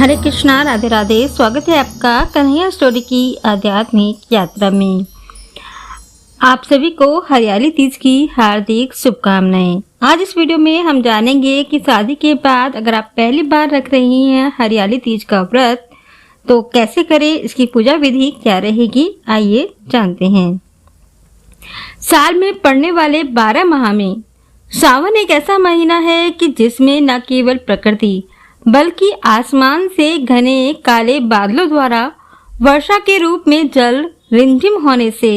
हरे कृष्णा, राधे राधे। स्वागत है आपका कन्हैया स्टोरी की आध्यात्मिक यात्रा में। आप सभी को हरियाली तीज की हार्दिक शुभकामनाएं। आज इस वीडियो में हम जानेंगे कि शादी के बाद अगर आप पहली बार रख रही हैं हरियाली तीज का व्रत तो कैसे करें, इसकी पूजा विधि क्या रहेगी, आइए जानते हैं। साल में पड़ने वाले 12 माह में सावन एक ऐसा महीना है कि जिसमें न केवल प्रकृति बल्कि आसमान से घने काले बादलों द्वारा वर्षा के रूप में जल रिमझिम होने से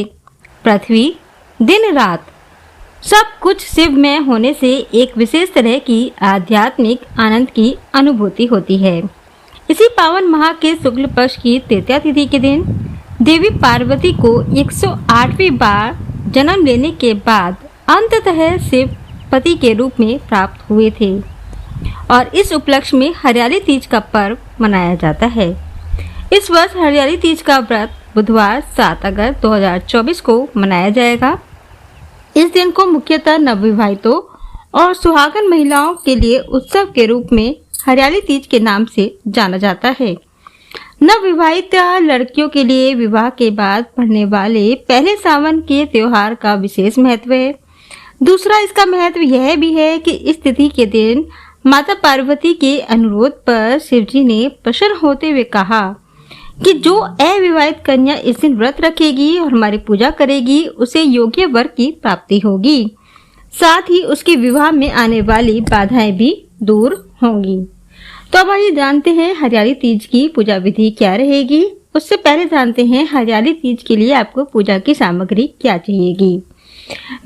पृथ्वी दिन रात सब कुछ शिवमय होने से एक विशेष तरह की आध्यात्मिक आनंद की अनुभूति होती है। इसी पावन माह के शुक्ल पक्ष की तृतीया तिथि के दिन देवी पार्वती को 108वीं बार जन्म लेने के बाद अंततः शिव पति के रूप में प्राप्त हुए थे और इस उपलक्ष्य में हरियाली तीज का पर्व मनाया जाता है। इस वर्ष हरियाली तीज का व्रत बुधवार 7 अगस्त 2024 को मनाया जाएगा। इस दिन को मुख्यतः नवविवाहितों और सुहागन महिलाओं के लिए उत्सव के रूप में हरियाली तीज के नाम से जाना जाता है। नवविवाहित लड़कियों के लिए विवाह के बाद पड़ने वाले पहले सावन के त्योहार का विशेष महत्व है। दूसरा इसका महत्व यह भी है कि इस तिथि के दिन माता पार्वती के अनुरोध पर शिवजी ने प्रसन्न होते हुए कहा कि जो अविवाहित कन्या इस दिन व्रत रखेगी और हमारी पूजा करेगी उसे योग्य वर की प्राप्ति होगी, साथ ही उसके विवाह में आने वाली बाधाएं भी दूर होंगी। तो अब आइए जानते हैं हरियाली तीज की पूजा विधि क्या रहेगी। उससे पहले जानते हैं हरियाली तीज के लिए आपको पूजा की सामग्री क्या चाहिएगी।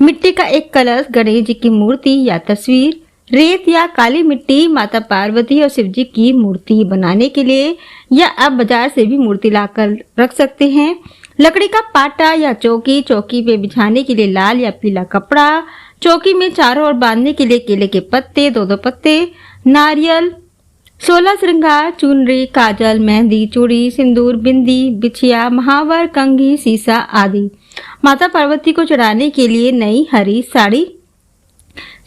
मिट्टी का एक कलश, गणेश जी की मूर्ति या तस्वीर, रेत या काली मिट्टी माता पार्वती और शिवजी की मूर्ति बनाने के लिए या आप बाजार से भी मूर्ति लाकर रख सकते हैं। लकड़ी का पाटा या चौकी, चौकी पे बिछाने के लिए लाल या पीला कपड़ा, चौकी में चारों ओर बांधने के लिए केले के पत्ते 2-2 पत्ते, नारियल, 16 श्रृंगार, चुनरी, काजल, मेहंदी, चूड़ी, सिंदूर, बिंदी, बिछिया, महावर, कंघी, सीसा आदि। माता पार्वती को चढ़ाने के लिए नई हरी साड़ी,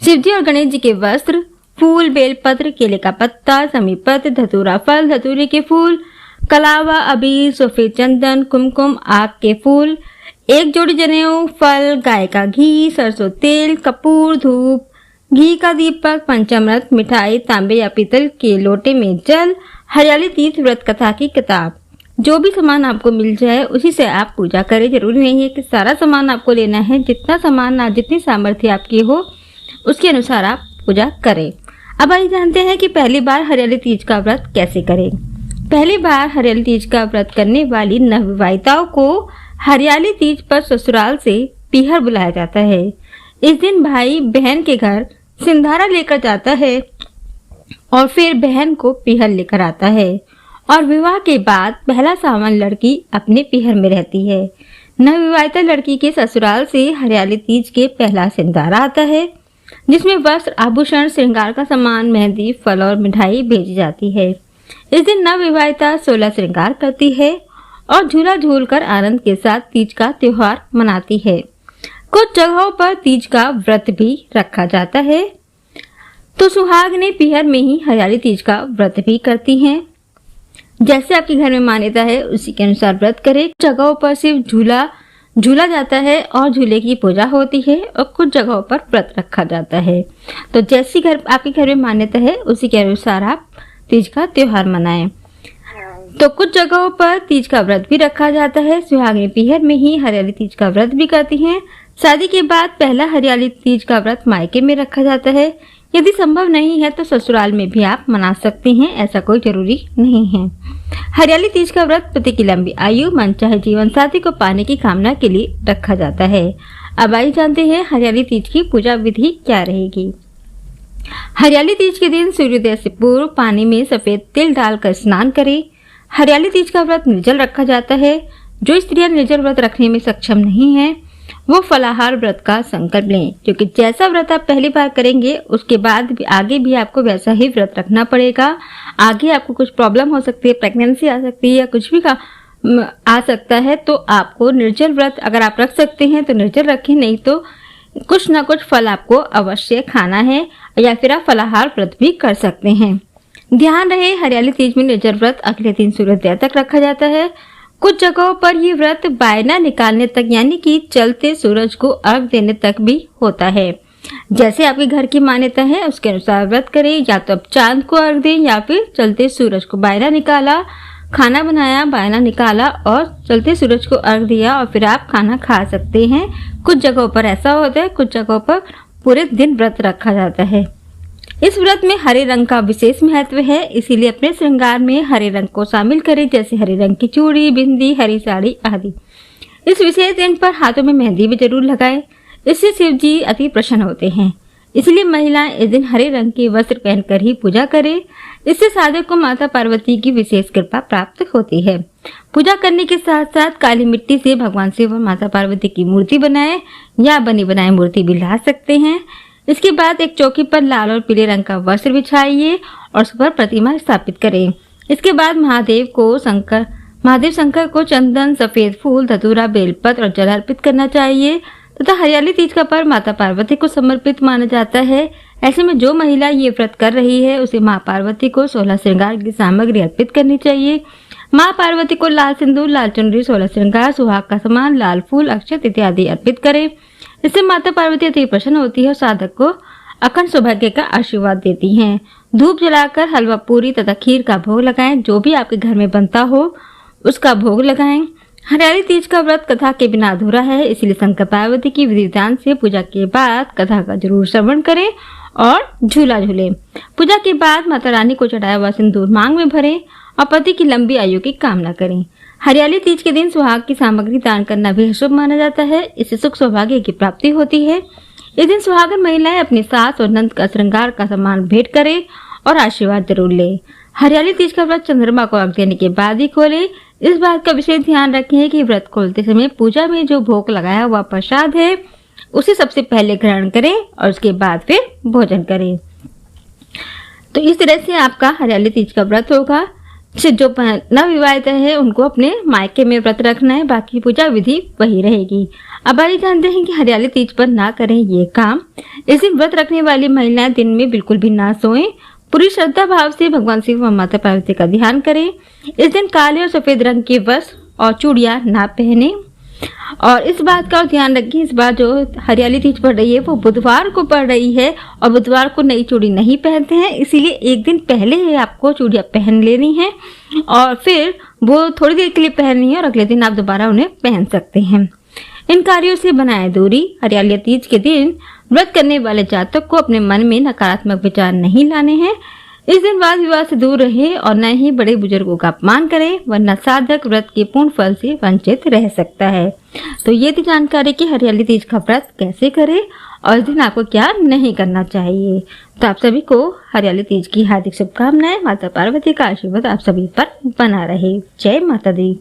शिवजी और गणेश जी के वस्त्र, फूल, बेलपत्र, केले का पत्ता, समीपत्र, धतूरा फल, धतूरे के फूल, कलावा, अबीर, सफेद चंदन, कुमकुम, आग के फूल, एक जोड़ी जनेऊ, फल, गाय का घी, सरसों तेल, कपूर, धूप, घी का दीपक, पंचामृत, मिठाई, तांबे या पीतल के लोटे में जल, हरियाली तीज व्रत कथा की किताब। जो भी सामान आपको मिल जाए उसी से आप पूजा करें। जरूरी नहीं है कि सारा सामान आपको लेना है, जितना सामान जितनी सामर्थ्य आपकी हो उसके अनुसार आप पूजा करें। अब आइए जानते हैं कि पहली बार हरियाली तीज का व्रत कैसे करें। पहली बार हरियाली तीज का व्रत करने वाली नवविवाहिताओं को हरियाली तीज पर ससुराल से पीहर बुलाया जाता है। इस दिन भाई बहन के घर सिंधारा लेकर जाता है और फिर बहन को पीहर लेकर आता है और विवाह के बाद पहला सावन लड़की अपने पीहर में रहती है। नवविवाहिता लड़की के ससुराल से हरियाली तीज के पहला सिंधारा आता है जिसमें वस्त्र, आभूषण, श्रृंगार का सामान, मेहंदी, फल और मिठाई भेजी जाती है। इस दिन नवविवाहिता 16 श्रृंगार करती है और झूला झूलकर आनंद के साथ तीज का त्योहार मनाती है। कुछ जगहों पर तीज का व्रत भी रखा जाता है तो सुहागनें पीहर में ही हरियाली तीज का व्रत भी करती हैं। जैसे आपके घर में मान्यता है उसी के अनुसार व्रत करें। जगहों पर सिर्फ झूला जाता है और झूले की पूजा होती है और कुछ जगहों पर व्रत रखा जाता है। तो जैसी आपके घर में मान्यता है उसी के अनुसार आप तीज का त्योहार मनाएं। तो कुछ जगहों पर तीज का व्रत भी रखा जाता है। सुहागिनें पीहर में ही हरियाली तीज का व्रत भी करती हैं। शादी के बाद पहला हरियाली तीज का व्रत मायके में रखा जाता है। यदि संभव नहीं है तो ससुराल में भी आप मना सकते हैं, ऐसा कोई जरूरी नहीं है। हरियाली तीज का व्रत पति की लंबी आयु, मनचाहे जीवन साथी को पाने की कामना के लिए रखा जाता है। अब आइए जानते हैं हरियाली तीज की पूजा विधि क्या रहेगी। हरियाली तीज के दिन सूर्योदय से पूर्व पानी में सफेद तिल डालकर स्नान करें। हरियाली तीज का व्रत निर्जल रखा जाता है। जो स्त्रियां निर्जल व्रत रखने में सक्षम नहीं है वो फलाहार व्रत का संकल्प लें, क्योंकि जैसा व्रत आप पहली बार करेंगे उसके बाद भी आगे भी आपको वैसा ही व्रत रखना पड़ेगा। आगे आपको कुछ प्रॉब्लम हो सकती है, प्रेगनेंसी आ सकती है या कुछ भी आ सकता है, तो आपको निर्जल व्रत अगर आप रख सकते हैं तो निर्जल रखें, नहीं तो कुछ ना कुछ फल आपको अवश्य खाना है या फिर आप फलाहार व्रत भी कर सकते हैं। ध्यान रहे, हरियाली तीज में निर्जल व्रत अगले दिन सूर्योदय तक रखा जाता है। कुछ जगहों पर ये व्रत बायना निकालने तक यानी कि चलते सूरज को अर्घ देने तक भी होता है। जैसे आपके घर की मान्यता है उसके अनुसार व्रत करें, या तो आप चांद को अर्घ दें या फिर चलते सूरज को। बायना निकाला, खाना बनाया, बायना निकाला और चलते सूरज को अर्घ दिया और फिर आप खाना खा सकते हैं। कुछ जगहों पर ऐसा होता है, कुछ जगहों पर पूरे दिन व्रत रखा जाता है। इस व्रत में हरे रंग का विशेष महत्व है, इसीलिए अपने श्रृंगार में हरे रंग को शामिल करें, जैसे हरे रंग की चूड़ी, बिंदी, हरी साड़ी आदि। इस विशेष दिन पर हाथों में मेहंदी भी जरूर लगाएं, इससे शिव जी अति प्रसन्न होते हैं। इसलिए महिलाएं इस दिन हरे रंग के वस्त्र पहनकर ही पूजा करें। इससे साधक को माता पार्वती की विशेष कृपा प्राप्त होती है। पूजा करने के साथ साथ काली मिट्टी से भगवान शिव और माता पार्वती की मूर्ति बनाएं या बनी बनाई मूर्ति भी ला सकते हैं। इसके बाद एक चौकी पर लाल और पीले रंग का वस्त्र बिछाइए और उस पर प्रतिमा स्थापित करें। इसके बाद महादेव शंकर को चंदन, सफेद फूल, धतूरा, बेलपत्र और जल अर्पित करना चाहिए तथा हरियाली तीज का पर्व माता पार्वती को समर्पित माना जाता है। ऐसे में जो महिला ये व्रत कर रही है उसे माँ पार्वती को 16 श्रृंगार की सामग्री अर्पित करनी चाहिए। माँ पार्वती को लाल सिंदूर, लाल चुनरी, 16 श्रृंगार, सुहाग का सामान, लाल फूल, अक्षत इत्यादि अर्पित करें। इससे माता पार्वती अति प्रसन्न होती है और साधक को अखंड सौभाग्य का आशीर्वाद देती हैं। धूप जलाकर हलवा, पूरी तथा खीर का भोग लगाएं। जो भी आपके घर में बनता हो उसका भोग लगाएं। हरियाली तीज का व्रत कथा के बिना अधूरा है, इसलिए शंकर पार्वती की विधि विधान से पूजा के बाद कथा का जरूर श्रवण करें और झूला झूलें। पूजा के बाद माता रानी को चढ़ाया हुआ सिंदूर मांग में भरें और पति की लंबी आयु की कामना करें। हरियाली तीज के दिन सुहाग की सामग्री दान करना भी शुभ माना जाता है, इससे सुख सौभाग्य की प्राप्ति होती है। इस दिन सुहागन महिलाएं अपनी सास और नंद का श्रृंगार का सामान भेंट करें और आशीर्वाद जरूर ले। हरियाली तीज का व्रत चंद्रमा को अर्घ देने के बाद ही खोले। इस बात का विशेष ध्यान रखें कि व्रत खोलते समय पूजा में जो भोग लगाया हुआ प्रसाद है उसे सबसे पहले ग्रहण करें और उसके बाद फिर भोजन करें। तो इस तरह से आपका हरियाली तीज का व्रत होगा। जो नवविवाहित है उनको अपने मायके में व्रत रखना है, बाकी पूजा विधि वही रहेगी। अब आइए जानते हैं कि हरियाली तीज पर ना करें ये काम। इस दिन व्रत रखने वाली महिलाएं दिन में बिल्कुल भी ना सोएं। पूरी श्रद्धा भाव से भगवान शिव और माता पार्वती का ध्यान करें। इस दिन काले और सफेद रंग के वस्त्र और चूड़ियां ना पहने और इस बात का ध्यान रखें, इस बार जो हरियाली तीज पड़ रही है वो बुधवार को पड़ रही है और बुधवार को नई चूड़ी नहीं पहनते हैं, इसीलिए एक दिन पहले ही आपको चूड़ियां पहन लेनी है और फिर वो थोड़ी देर के लिए पहननी है और अगले दिन आप दोबारा उन्हें पहन सकते हैं। इन कार्यों से बनाए दूरी। हरियाली तीज के दिन व्रत करने वाले जातक को अपने मन में नकारात्मक विचार नहीं लाने हैं। इस दिन वाद विवाद से दूर रहे और न ही बड़े बुजुर्गों का अपमान करें, वरना साधक व्रत के पूर्ण फल से वंचित रह सकता है। तो ये थी जानकारी कि हरियाली तीज का व्रत कैसे करें और इस दिन आपको क्या नहीं करना चाहिए। तो आप सभी को हरियाली तीज की हार्दिक शुभकामनाएं। माता पार्वती का आशीर्वाद आप सभी पर बना रहे। जय माता दी।